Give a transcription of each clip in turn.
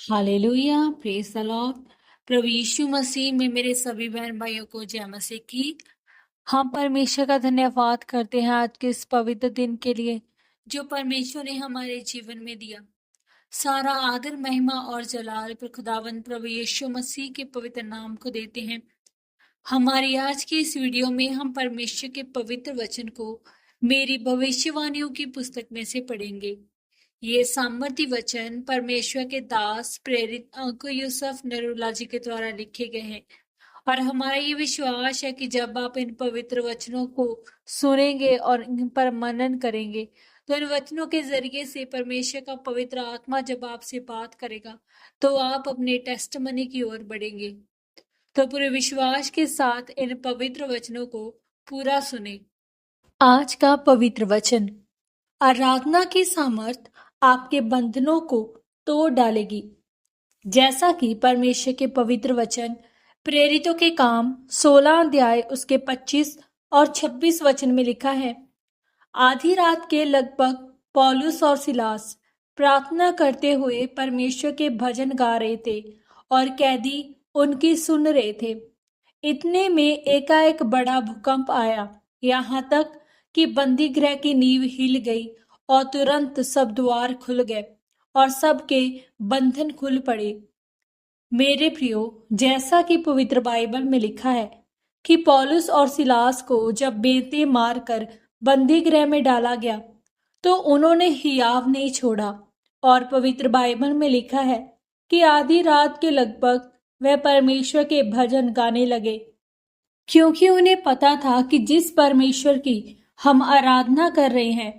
Hallelujah, praise the lord. प्रभु यीशु मसीह में मेरे सभी बहन भाइयों को जय मसीह की। हम परमेश्वर का धन्यवाद करते हैं आज के इस पवित्र दिन के लिए जो परमेश्वर ने हमारे जीवन में दिया। सारा आदर महिमा और जलाल पर खुदावंद प्रभु यीशु मसीह के पवित्र नाम को देते हैं। हमारी आज की इस वीडियो में हम परमेश्वर के पवित्र वचन को मेरी भविष्यवाणियों की पुस्तक में से पढ़ेंगे। ये सामर्थी वचन परमेश्वर के दास प्रेरित अंकु यूसुफ नरूला जी के द्वारा लिखे गए हैं और हमारा ये विश्वास है कि जब आप इन पवित्र वचनों को सुनेंगे और इन पर मनन करेंगे तो इन वचनों के जरिए से परमेश्वर का पवित्र आत्मा जब आपसे बात करेगा तो आप अपने टेस्टमनी की ओर बढ़ेंगे। तो पूरे विश्वास के साथ इन पवित्र वचनों को पूरा सुने। आज का पवित्र वचन। आराधना की सामर्थ आपके बंधनों को तोड़ डालेगी। जैसा कि परमेश्वर के पवित्र वचन प्रेरितों के काम 16 अध्याय उसके 25 और 26 वचन में लिखा है। आधी रात के लगभग पौलुस और सिलास प्रार्थना करते हुए परमेश्वर के भजन गा रहे थे और कैदी उनकी सुन रहे थे। इतने में एकाएक बड़ा भूकंप आया, यहाँ तक कि बंदी गृह की नींव हिल गई और तुरंत सब द्वार खुल गए और सबके बंधन खुल पड़े। मेरे प्रियो, जैसा कि पवित्र बाइबल में लिखा है कि पौलुस और सिलास को जब बेंतें मारकर बंदी गृह में डाला गया तो उन्होंने हियाव नहीं छोड़ा और पवित्र बाइबल में लिखा है कि आधी रात के लगभग वह परमेश्वर के भजन गाने लगे, क्योंकि उन्हें पता था कि जिस परमेश्वर की हम आराधना कर रहे हैं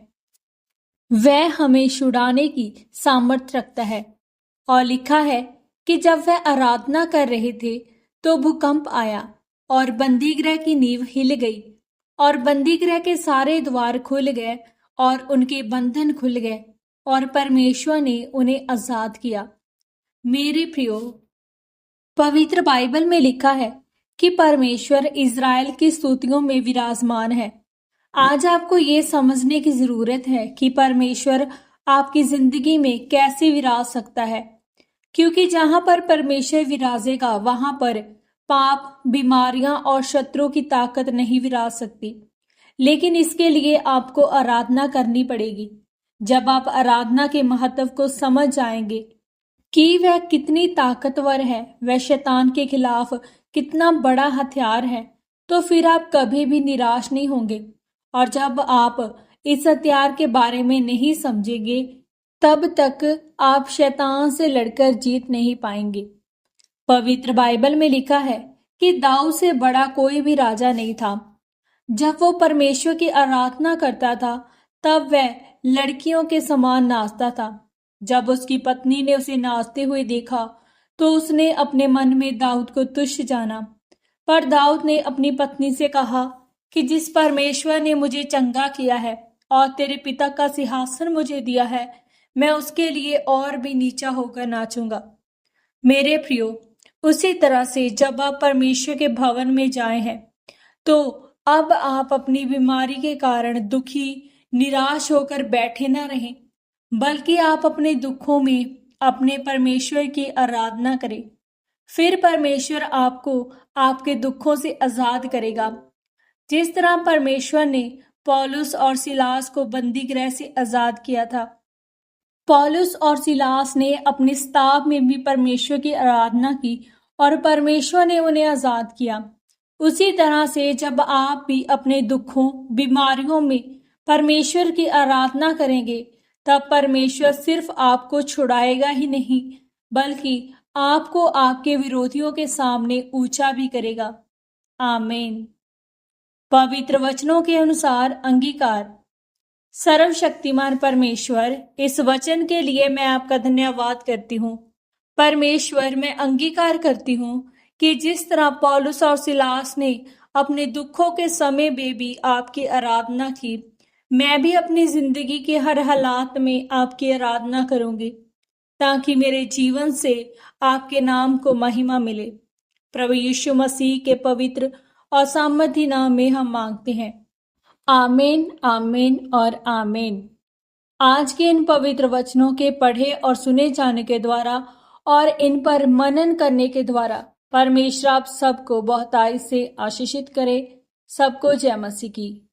वह हमें छुड़ाने की सामर्थ्य रखता है। और लिखा है कि जब वह आराधना कर रहे थे तो भूकंप आया और बंदी गृह की नींव हिल गई और बंदी गृह के सारे द्वार खुल गए और उनके बंधन खुल गए और परमेश्वर ने उन्हें आजाद किया। मेरे प्रियो, पवित्र बाइबल में लिखा है कि परमेश्वर इज़राइल की स्तुतियों में विराजमान है। आज आपको ये समझने की जरूरत है कि परमेश्वर आपकी जिंदगी में कैसे विराज सकता है, क्योंकि जहां पर परमेश्वर विराजेगा वहां पर पाप, बीमारियां और शत्रुओं की ताकत नहीं विराज सकती। लेकिन इसके लिए आपको आराधना करनी पड़ेगी। जब आप आराधना के महत्व को समझ जाएंगे कि वह कितनी ताकतवर है, वह शैतान के खिलाफ कितना बड़ा हथियार है, तो फिर आप कभी भी निराश नहीं होंगे। और जब आप इस हथियार के बारे में नहीं समझेंगे तब तक आप शैतान से लड़कर जीत नहीं पाएंगे। पवित्र बाइबल में लिखा है कि दाऊद से बड़ा कोई भी राजा नहीं था। जब वो परमेश्वर की आराधना करता था तब वह लड़कियों के समान नाचता था। जब उसकी पत्नी ने उसे नाचते हुए देखा तो उसने अपने मन में दाऊद को तुच्छ जाना। पर दाऊद ने अपनी पत्नी से कहा कि जिस परमेश्वर ने मुझे चंगा किया है और तेरे पिता का सिंहासन मुझे दिया है, मैं उसके लिए और भी नीचा होकर नाचूंगा। मेरे प्रियो, उसी तरह से जब आप परमेश्वर के भवन में जाए हैं तो अब आप अपनी बीमारी के कारण दुखी, निराश होकर बैठे न रहें, बल्कि आप अपने दुखों में अपने परमेश्वर की आराधना करें। फिर परमेश्वर आपको आपके दुखों से आजाद करेगा। जिस तरह परमेश्वर ने पौलुस और सिलास को बंदी गृह से आजाद किया था, पौलुस और सिलास ने अपने स्ताव में भी परमेश्वर की आराधना की और परमेश्वर ने उन्हें आजाद किया। उसी तरह से जब आप भी अपने दुखों, बीमारियों में परमेश्वर की आराधना करेंगे तब परमेश्वर सिर्फ आपको छुड़ाएगा ही नहीं, बल्कि आपको आपके विरोधियों के सामने ऊंचा भी करेगा। आमीन। पवित्र वचनों के अनुसार अंगीकार। सर्वशक्तिमान परमेश्वर, इस वचन के लिए मैं आपका धन्यवाद करती हूँ। परमेश्वर, मैं अंगीकार करती हूँ कि जिस तरह पौलुस और सिलास ने अपने दुखों के समय में भी आपकी आराधना की, मैं भी अपनी जिंदगी के हर हालात में आपकी आराधना करूंगी ताकि मेरे जीवन से आपके नाम को महिमा मिले। प्रभु यीशु मसीह के पवित्र और सामर्थी नाम में हम मांगते हैं। आमीन, आमीन और आमीन। आज के इन पवित्र वचनों के पढ़े और सुने जाने के द्वारा और इन पर मनन करने के द्वारा परमेश्वर आप सबको बहुतायत से आशीषित करे। सबको जय मसीह की।